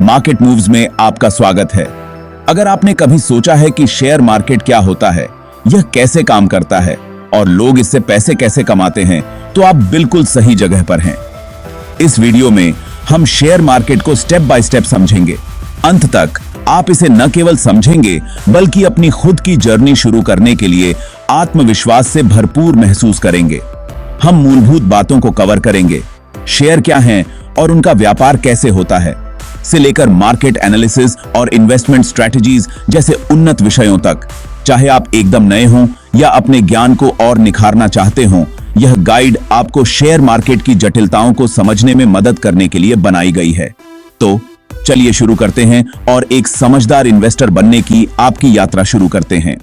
Market moves में आपका स्वागत है। अगर आपने कभी सोचा है कि शेयर मार्केट क्या होता है, यह कैसे काम करता है और लोग इससे पैसे कैसे कमाते हैं, तो आप बिल्कुल सही जगह पर हैं। इस वीडियो में हम शेयर मार्केट को स्टेप बाय स्टेप समझेंगे। अंत तक आप इसे न केवल समझेंगे बल्कि अपनी खुद की जर्नी शुरू करने के लिए आत्मविश्वास से भरपूर महसूस करेंगे। हम मूलभूत बातों को कवर करेंगे, शेयर क्या हैं और उनका व्यापार कैसे होता है, से लेकर मार्केट एनालिसिस और इन्वेस्टमेंट स्ट्रेटजीज जैसे उन्नत विषयों तक। चाहे आप एकदम नए हों या अपने ज्ञान को और निखारना चाहते हों, यह गाइड आपको शेयर मार्केट की जटिलताओं को समझने में मदद करने के लिए बनाई गई है। तो चलिए शुरू करते हैं और एक समझदार इन्वेस्टर बनने की आपकी यात्रा शुरू करते हैं।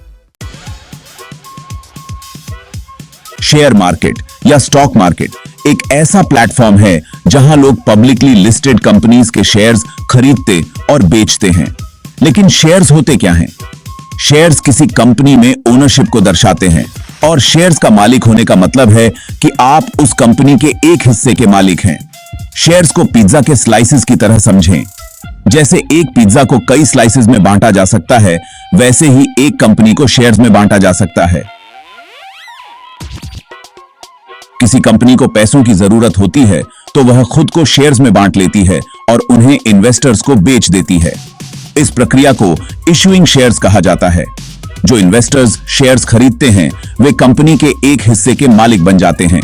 शेयर मार्केट या स्टॉक मार्केट एक ऐसा प्लेटफॉर्म है जहां लोग पब्लिकली लिस्टेड कंपनीज के शेयर्स खरीदते और बेचते हैं। लेकिन शेयर्स होते क्या हैं? शेयर्स किसी कंपनी में ओनरशिप को दर्शाते हैं और शेयर्स का मालिक होने का मतलब है कि आप उस कंपनी के एक हिस्से के मालिक हैं। शेयर्स को पिज्जा के स्लाइसेस की तरह समझें। जैसे एक पिज्जा को कई स्लाइसेस में बांटा जा सकता है, वैसे ही एक कंपनी को शेयर्स में बांटा जा सकता है। किसी कंपनी को पैसों की जरूरत होती है तो वह खुद को शेयर्स में बांट लेती है और उन्हें इन्वेस्टर्स को बेच देती है। इस प्रक्रिया को इशूइंग शेयर्स कहा जाता है। जो इन्वेस्टर्स शेयर्स खरीदते हैं वे कंपनी के एक हिस्से के मालिक बन जाते हैं।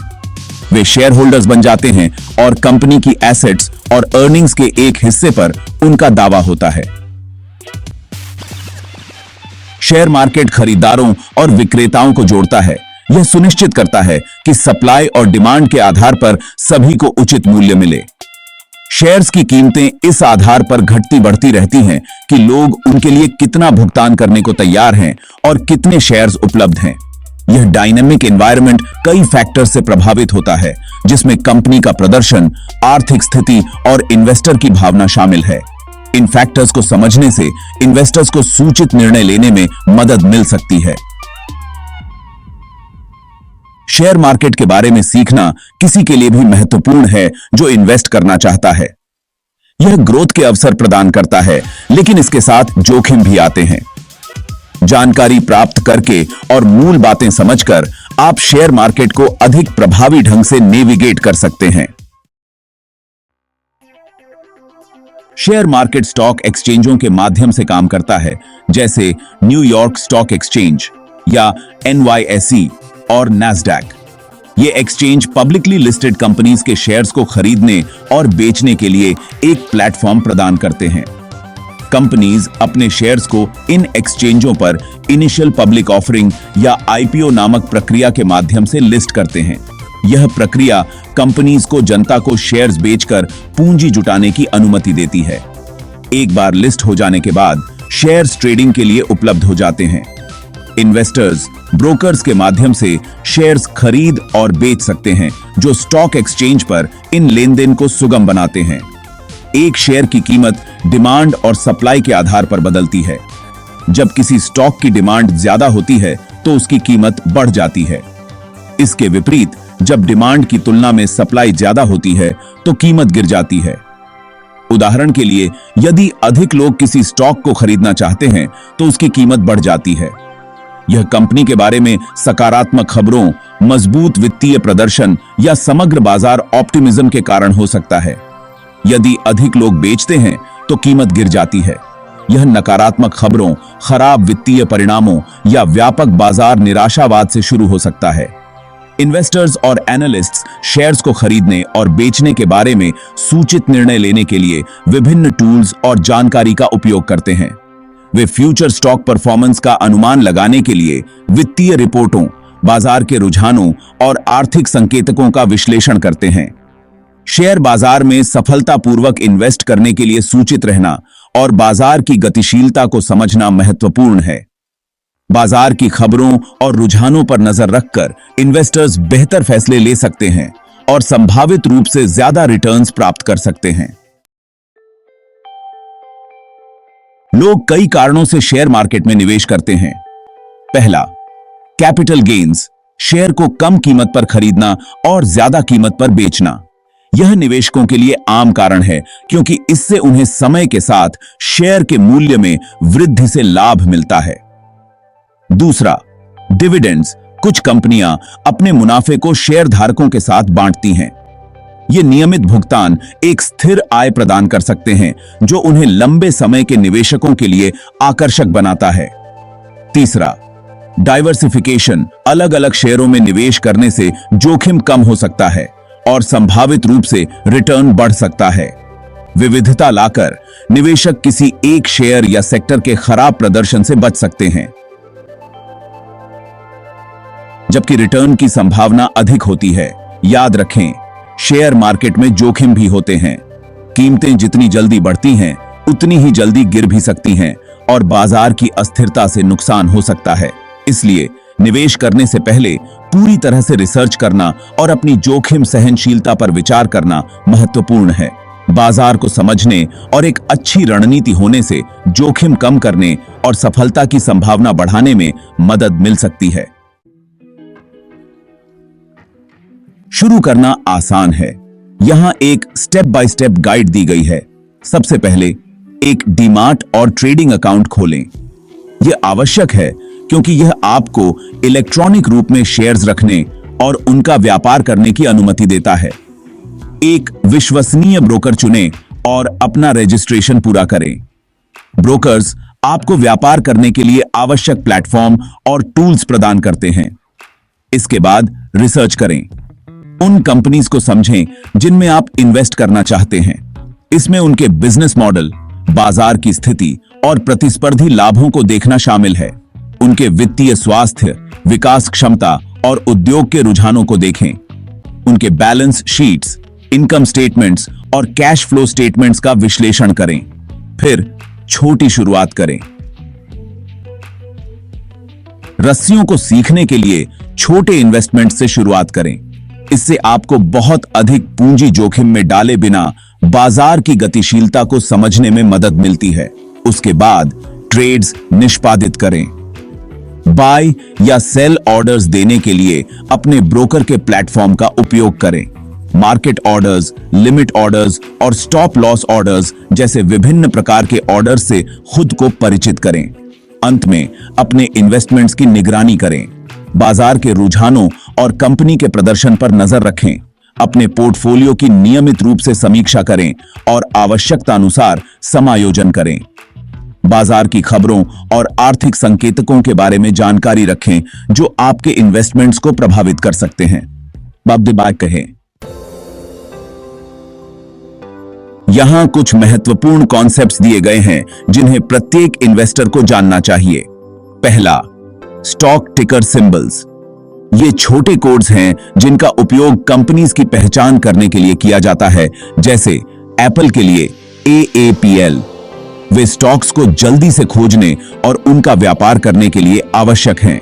वे शेयर होल्डर्स बन जाते हैं और कंपनी की एसेट्स और अर्निंग्स के एक हिस्से पर उनका दावा होता है। शेयर मार्केट खरीदारों और विक्रेताओं को जोड़ता है। यह सुनिश्चित करता है कि सप्लाई और डिमांड के आधार पर सभी को उचित मूल्य मिले। शेयर्स की कीमतें इस आधार पर घटती बढ़ती रहती हैं कि लोग उनके लिए कितना भुगतान करने को तैयार हैं और कितने शेयर्स उपलब्ध हैं। यह डायनेमिक एनवायरनमेंट कई फैक्टर्स से प्रभावित होता है, जिसमें कंपनी का प्रदर्शन, आर्थिक स्थिति और इन्वेस्टर की भावना शामिल है। इन फैक्टर्स को समझने से इन्वेस्टर्स को सूचित निर्णय लेने में मदद मिल सकती है। शेयर मार्केट के बारे में सीखना किसी के लिए भी महत्वपूर्ण है जो इन्वेस्ट करना चाहता है। यह ग्रोथ के अवसर प्रदान करता है, लेकिन इसके साथ जोखिम भी आते हैं। जानकारी प्राप्त करके और मूल बातें समझकर आप शेयर मार्केट को अधिक प्रभावी ढंग से नेविगेट कर सकते हैं। शेयर मार्केट स्टॉक एक्सचेंजों के माध्यम से काम करता है, जैसे न्यूयॉर्क स्टॉक एक्सचेंज या NYSE और नैस्डैक। ये एक्सचेंज पब्लिकली लिस्टेड कंपनीज के शेयर्स को खरीदने और बेचने के लिए एक प्लेटफॉर्म प्रदान करते हैं। कंपनीज अपने शेयर्स को इन एक्सचेंजों पर इनिशियल पब्लिक ऑफरिंग या IPO नामक प्रक्रिया के माध्यम से लिस्ट करते हैं। यह प्रक्रिया कंपनीज को जनता को शेयर्स बेचकर पूंजी जुटाने की अनुमति देती है। एक बार लिस्ट हो जाने के बाद शेयर्स ट्रेडिंग के लिए उपलब्ध हो जाते हैं। इन्वेस्टर्स ब्रोकर्स के माध्यम से शेयर्स खरीद और बेच सकते हैं, जो स्टॉक एक्सचेंज पर इन लेनदेन को सुगम बनाते हैं। एक शेयर की कीमत डिमांड और सप्लाई के आधार पर बदलती है। जब किसी स्टॉक की डिमांड ज्यादा होती है तो उसकी कीमत बढ़ जाती है। इसके विपरीत जब डिमांड की तुलना में सप्लाई ज्यादा होती है तो कीमत गिर जाती है। उदाहरण के लिए, यदि अधिक लोग किसी स्टॉक को खरीदना चाहते हैं तो उसकी कीमत बढ़ जाती है। यह कंपनी के बारे में सकारात्मक खबरों, मजबूत वित्तीय प्रदर्शन या समग्र बाजार ऑप्टिमिज्म के कारण हो सकता है। यदि अधिक लोग बेचते हैं तो कीमत गिर जाती है। यह नकारात्मक खबरों, खराब वित्तीय परिणामों या व्यापक बाजार निराशावाद से शुरू हो सकता है। इन्वेस्टर्स और एनालिस्ट्स शेयर्स को खरीदने और बेचने के बारे में सूचित निर्णय लेने के लिए विभिन्न टूल्स और जानकारी का उपयोग करते हैं। वे फ्यूचर स्टॉक परफॉर्मेंस का अनुमान लगाने के लिए वित्तीय रिपोर्टों, बाजार के रुझानों और आर्थिक संकेतकों का विश्लेषण करते हैं। शेयर बाजार में सफलतापूर्वक इन्वेस्ट करने के लिए सूचित रहना और बाजार की गतिशीलता को समझना महत्वपूर्ण है। बाजार की खबरों और रुझानों पर नजर रखकर इन्वेस्टर्स बेहतर फैसले ले सकते हैं और संभावित रूप से ज्यादा रिटर्न्स प्राप्त कर सकते हैं। लोग कई कारणों से शेयर मार्केट में निवेश करते हैं। पहला, कैपिटल गेन्स, शेयर को कम कीमत पर खरीदना और ज्यादा कीमत पर बेचना। यह निवेशकों के लिए आम कारण है क्योंकि इससे उन्हें समय के साथ शेयर के मूल्य में वृद्धि से लाभ मिलता है। दूसरा, डिविडेंड्स। कुछ कंपनियां अपने मुनाफे को शेयर धारकों के साथ बांटती हैं। ये नियमित भुगतान एक स्थिर आय प्रदान कर सकते हैं जो उन्हें लंबे समय के निवेशकों के लिए आकर्षक बनाता है। तीसरा, डाइवर्सिफिकेशन। अलग अलग शेयरों में निवेश करने से जोखिम कम हो सकता है और संभावित रूप से रिटर्न बढ़ सकता है। विविधता लाकर निवेशक किसी एक शेयर या सेक्टर के खराब प्रदर्शन से बच सकते हैं, जबकि रिटर्न की संभावना अधिक होती है। याद रखें, शेयर मार्केट में जोखिम भी होते हैं। कीमतें जितनी जल्दी बढ़ती हैं, उतनी ही जल्दी गिर भी सकती हैं और बाजार की अस्थिरता से नुकसान हो सकता है। इसलिए निवेश करने से पहले पूरी तरह से रिसर्च करना और अपनी जोखिम सहनशीलता पर विचार करना महत्वपूर्ण है। बाजार को समझने और एक अच्छी रणनीति होने से जोखिम कम करने और सफलता की संभावना बढ़ाने में मदद मिल सकती है। शुरू करना आसान है। यहां एक स्टेप बाय स्टेप गाइड दी गई है। सबसे पहले एक डीमार्ट और ट्रेडिंग अकाउंट खोलें। यह आवश्यक है क्योंकि यह आपको इलेक्ट्रॉनिक रूप में शेयर्स रखने और उनका व्यापार करने की अनुमति देता है। एक विश्वसनीय ब्रोकर चुनें और अपना रजिस्ट्रेशन पूरा करें। ब्रोकर्स आपको व्यापार करने के लिए आवश्यक प्लेटफॉर्म और टूल्स प्रदान करते हैं। इसके बाद रिसर्च करें। उन कंपनीज को समझें जिनमें आप इन्वेस्ट करना चाहते हैं। इसमें उनके बिजनेस मॉडल, बाजार की स्थिति और प्रतिस्पर्धी लाभों को देखना शामिल है। उनके वित्तीय स्वास्थ्य, विकास क्षमता और उद्योग के रुझानों को देखें। उनके बैलेंस शीट्स, इनकम स्टेटमेंट्स और कैश फ्लो स्टेटमेंट्स का विश्लेषण करें। फिर छोटी शुरुआत करें। रस्सियों को सीखने के लिए छोटे इन्वेस्टमेंट से शुरुआत करें। इससे आपको बहुत अधिक पूंजी जोखिम में डाले बिना बाजार की गतिशीलता को समझने में मदद मिलती है। उसके बाद ट्रेड्स निष्पादित करें। बाय या सेल ऑर्डर्स देने के लिए अपने ब्रोकर के प्लेटफॉर्म का उपयोग करें। मार्केट ऑर्डर्स, लिमिट ऑर्डर्स और स्टॉप लॉस ऑर्डर्स जैसे विभिन्न प्रकार के ऑर्डर्स से खुद को परिचित करें। अंत में अपने इन्वेस्टमेंट्स की निगरानी करें। बाजार के रुझानों और कंपनी के प्रदर्शन पर नजर रखें। अपने पोर्टफोलियो की नियमित रूप से समीक्षा करें और आवश्यकता अनुसार समायोजन करें। बाजार की खबरों और आर्थिक संकेतकों के बारे में जानकारी रखें जो आपके इन्वेस्टमेंट्स को प्रभावित कर सकते हैं। बात कहें। यहां कुछ महत्वपूर्ण कॉन्सेप्ट्स दिए गए हैं जिन्हें प्रत्येक इन्वेस्टर को जानना चाहिए। पहला, स्टॉक टिकर सिंबल्स। ये छोटे कोड्स हैं जिनका उपयोग कंपनीज की पहचान करने के लिए किया जाता है, जैसे एप्पल के लिए AAPL। वे स्टॉक्स को जल्दी से खोजने और उनका व्यापार करने के लिए आवश्यक हैं।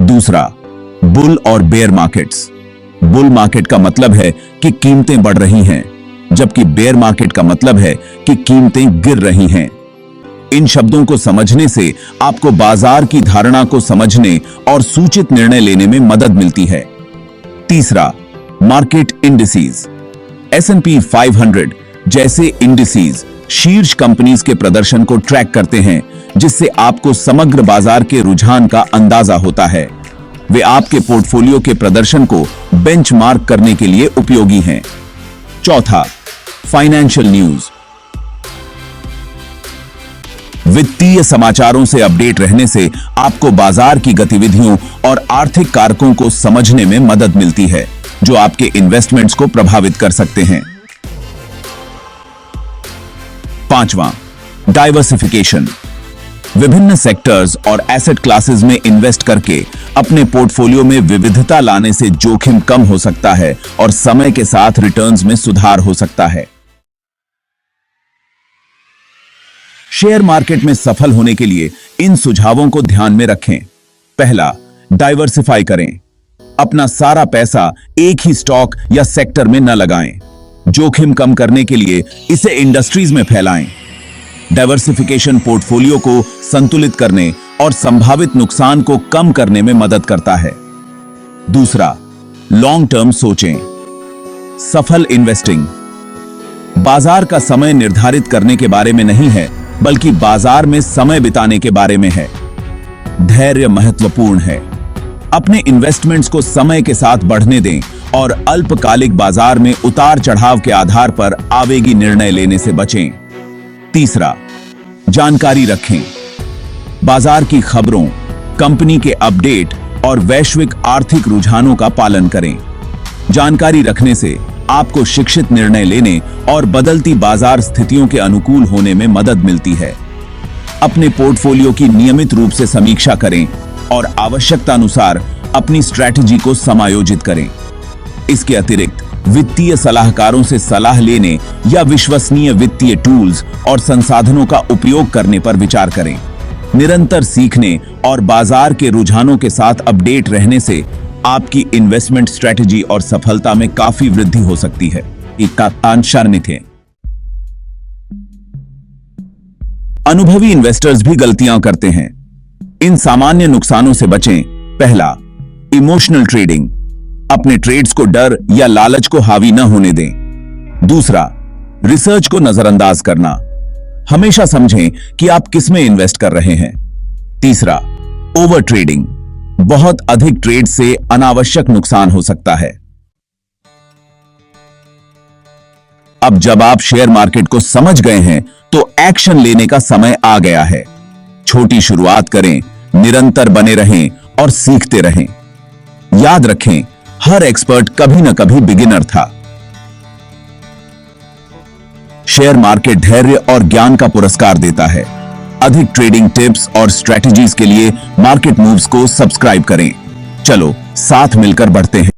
दूसरा, बुल और बेयर मार्केट्स। बुल मार्केट का मतलब है कि कीमतें बढ़ रही हैं, जबकि बेयर मार्केट का मतलब है कि कीमतें गिर रही हैं। इन शब्दों को समझने से आपको बाजार की धारणा को समझने और सूचित निर्णय लेने में मदद मिलती है। तीसरा, मार्केट इंडिसेस। S&P 500 जैसे इंडिसेस शीर्ष कंपनीज के प्रदर्शन को ट्रैक करते हैं, जिससे आपको समग्र बाजार के रुझान का अंदाजा होता है। वे आपके पोर्टफोलियो के प्रदर्शन को बेंचमार्क करने के लिए उपयोगी हैं। चौथा, फाइनेंशियल न्यूज। वित्तीय समाचारों से अपडेट रहने से आपको बाजार की गतिविधियों और आर्थिक कारकों को समझने में मदद मिलती है, जो आपके इन्वेस्टमेंट्स को प्रभावित कर सकते हैं। पांचवां, डाइवर्सिफिकेशन। विभिन्न सेक्टर्स और एसेट क्लासेस में इन्वेस्ट करके अपने पोर्टफोलियो में विविधता लाने से जोखिम कम हो सकता है और समय के साथ रिटर्न्स में सुधार हो सकता है। शेयर मार्केट में सफल होने के लिए इन सुझावों को ध्यान में रखें। पहला, डाइवर्सिफाई करें। अपना सारा पैसा एक ही स्टॉक या सेक्टर में न लगाएं। जोखिम कम करने के लिए इसे इंडस्ट्रीज में फैलाएं। डाइवर्सिफिकेशन पोर्टफोलियो को संतुलित करने और संभावित नुकसान को कम करने में मदद करता है। दूसरा, लॉन्ग टर्म सोचें। सफल इन्वेस्टिंग बाजार का समय निर्धारित करने के बारे में नहीं है, बल्कि बाजार में समय बिताने के बारे में है। धैर्य महत्वपूर्ण है। अपने इन्वेस्टमेंट्स को समय के साथ बढ़ने दें और अल्पकालिक बाजार में उतार चढ़ाव के आधार पर आवेगी निर्णय लेने से बचें। तीसरा, जानकारी रखें। बाजार की खबरों, कंपनी के अपडेट और वैश्विक आर्थिक रुझानों का पालन करें। जानकारी रखने से आपको शिक्षित निर्णय लेने और बदलती बाजार स्थितियों के अनुकूल होने में मदद मिलती है। अपने पोर्टफोलियो की नियमित रूप से समीक्षा करें और आवश्यकता अनुसार अपनी स्ट्रैटेजी को समायोजित करें। इसके अतिरिक्त वित्तीय सलाहकारों से सलाह लेने या विश्वसनीय वित्तीय टूल्स और संसाधनों का उपयोग करने पर विचार करें। निरंतर सीखने और बाजार के रुझानों के साथ अपडेट रहने से आपकी इन्वेस्टमेंट स्ट्रैटेजी और सफलता में काफी वृद्धि हो सकती है। अनुभवी इन्वेस्टर्स भी गलतियां करते हैं। इन सामान्य नुकसानों से बचें। पहला, इमोशनल ट्रेडिंग। अपने ट्रेड्स को डर या लालच को हावी न होने दें। दूसरा, रिसर्च को नजरअंदाज करना। हमेशा समझें कि आप किस में इन्वेस्ट कर रहे हैं। तीसरा, ओवर ट्रेडिंग। बहुत अधिक ट्रेड से अनावश्यक नुकसान हो सकता है। अब जब आप शेयर मार्केट को समझ गए हैं, तो एक्शन लेने का समय आ गया है। छोटी शुरुआत करें, निरंतर बने रहें और सीखते रहें। याद रखें, हर एक्सपर्ट कभी न कभी बिगिनर था। शेयर मार्केट धैर्य और ज्ञान का पुरस्कार देता है। अधिक ट्रेडिंग टिप्स और स्ट्रेटजीज के लिए मार्केट मूव्स को सब्सक्राइब करें। चलो साथ मिलकर बढ़ते हैं।